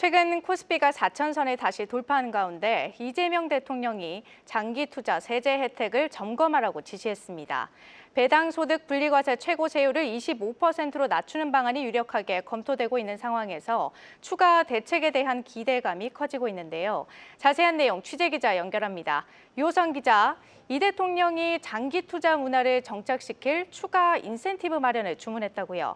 최근 코스피가 4천선에 다시 돌파하는 가운데 이재명 대통령이 장기 투자 세제 혜택을 점검하라고 지시했습니다. 배당 소득 분리과세 최고 세율을 25%로 낮추는 방안이 유력하게 검토되고 있는 상황에서 추가 대책에 대한 기대감이 커지고 있는데요. 자세한 내용 취재기자 연결합니다. 유호성 기자, 이 대통령이 장기 투자 문화를 정착시킬 추가 인센티브 마련을 주문했다고요.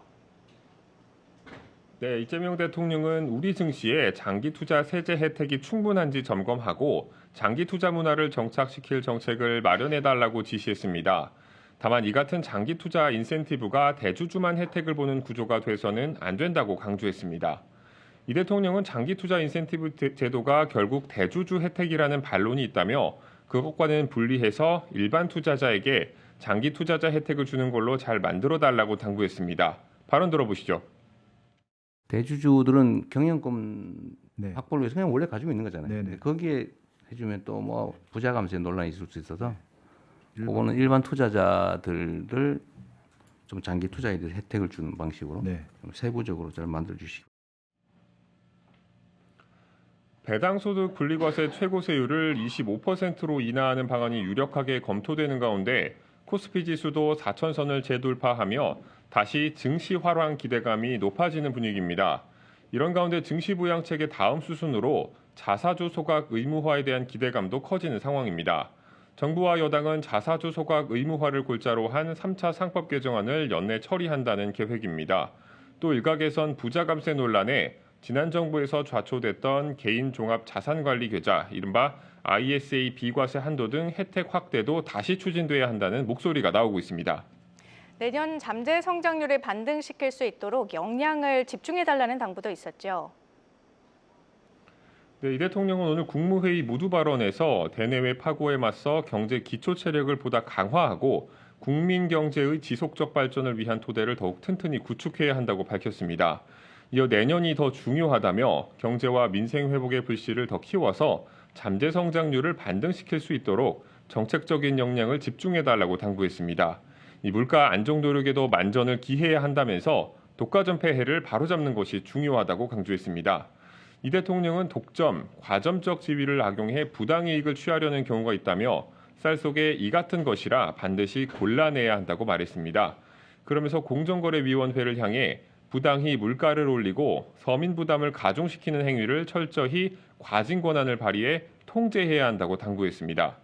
네, 이재명 대통령은 우리 증시에 장기 투자 세제 혜택이 충분한지 점검하고 장기 투자 문화를 정착시킬 정책을 마련해달라고 지시했습니다. 다만 이 같은 장기 투자 인센티브가 대주주만 혜택을 보는 구조가 돼서는 안 된다고 강조했습니다. 이 대통령은 장기 투자 인센티브 제도가 결국 대주주 혜택이라는 반론이 있다며 그것과는 분리해서 일반 투자자에게 장기 투자자 혜택을 주는 걸로 잘 만들어달라고 당부했습니다. 발언 들어보시죠. 대주주들은 경영권 네. 확보를 위해서 그냥 원래 가지고 있는 거잖아요. 네네. 근데 거기에 해주면 또 뭐 부자 감세 논란이 있을 수 있어서 네. 그거는 일반 투자자들을 좀 장기 투자에 대해서 혜택을 주는 방식으로 네. 좀 세부적으로 잘 만들어 주시고. 배당소득 분리과세 최고세율을 25%로 인하하는 방안이 유력하게 검토되는 가운데 코스피 지수도 4천선을 재돌파하며 다시 증시 활황 기대감이 높아지는 분위기입니다. 이런 가운데 증시 부양책의 다음 수순으로 자사주 소각 의무화에 대한 기대감도 커지는 상황입니다. 정부와 여당은 자사주 소각 의무화를 골자로 한 3차 상법 개정안을 연내 처리한다는 계획입니다. 또 일각에선 부자 감세 논란에 지난 정부에서 좌초됐던 개인 종합 자산관리 계좌, 이른바 ISA 비과세 한도 등 혜택 확대도 다시 추진돼야 한다는 목소리가 나오고 있습니다. 내년 잠재 성장률을 반등시킬 수 있도록 역량을 집중해달라는 당부도 있었죠. 네, 이 대통령은 오늘 국무회의 모두 발언에서 대내외 파고에 맞서 경제 기초 체력을 보다 강화하고 국민 경제의 지속적 발전을 위한 토대를 더욱 튼튼히 구축해야 한다고 밝혔습니다. 이어 내년이 더 중요하다며 경제와 민생 회복의 불씨를 더 키워서 잠재 성장률을 반등시킬 수 있도록 정책적인 역량을 집중해달라고 당부했습니다. 이 물가 안정 노력에도 만전을 기해야 한다면서 독과점 폐해를 바로잡는 것이 중요하다고 강조했습니다. 이 대통령은 독점, 과점적 지위를 악용해 부당이익을 취하려는 경우가 있다며 쌀 속에 이 같은 것이라 반드시 골라내야 한다고 말했습니다. 그러면서 공정거래위원회를 향해 부당히 물가를 올리고 서민 부담을 가중시키는 행위를 철저히 과징 권한을 발휘해 통제해야 한다고 당부했습니다.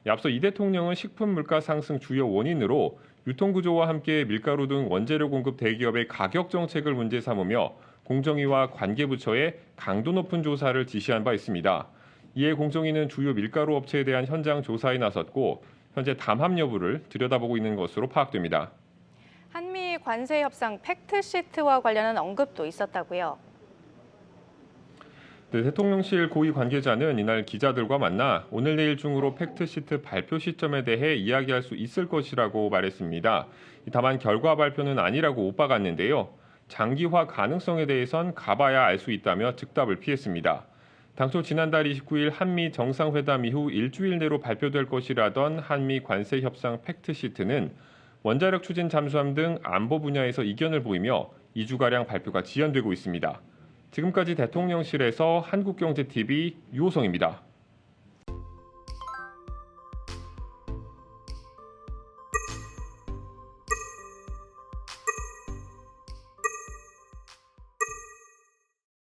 앞서 이 대통령은 식품 물가 상승 주요 원인으로 유통구조와 함께 밀가루 등 원재료 공급 대기업의 가격 정책을 문제 삼으며 공정위와 관계부처에 강도 높은 조사를 지시한 바 있습니다. 이에 공정위는 주요 밀가루 업체에 대한 현장 조사에 나섰고 현재 담합 여부를 들여다보고 있는 것으로 파악됩니다. 한미 관세 협상 팩트시트와 관련한 언급도 있었다고요. 네, 대통령실 고위 관계자는 이날 기자들과 만나 오늘 내일 중으로 팩트시트 발표 시점에 대해 이야기할 수 있을 것이라고 말했습니다. 다만 결과 발표는 아니라고 엇박았는데요. 장기화 가능성에 대해선 가봐야 알 수 있다며 즉답을 피했습니다. 당초 지난달 29일 한미 정상회담 이후 일주일 내로 발표될 것이라던 한미 관세 협상 팩트시트는 원자력 추진 잠수함 등 안보 분야에서 이견을 보이며 2주가량 발표가 지연되고 있습니다. 지금까지 대통령실에서 한국경제TV 유호성입니다.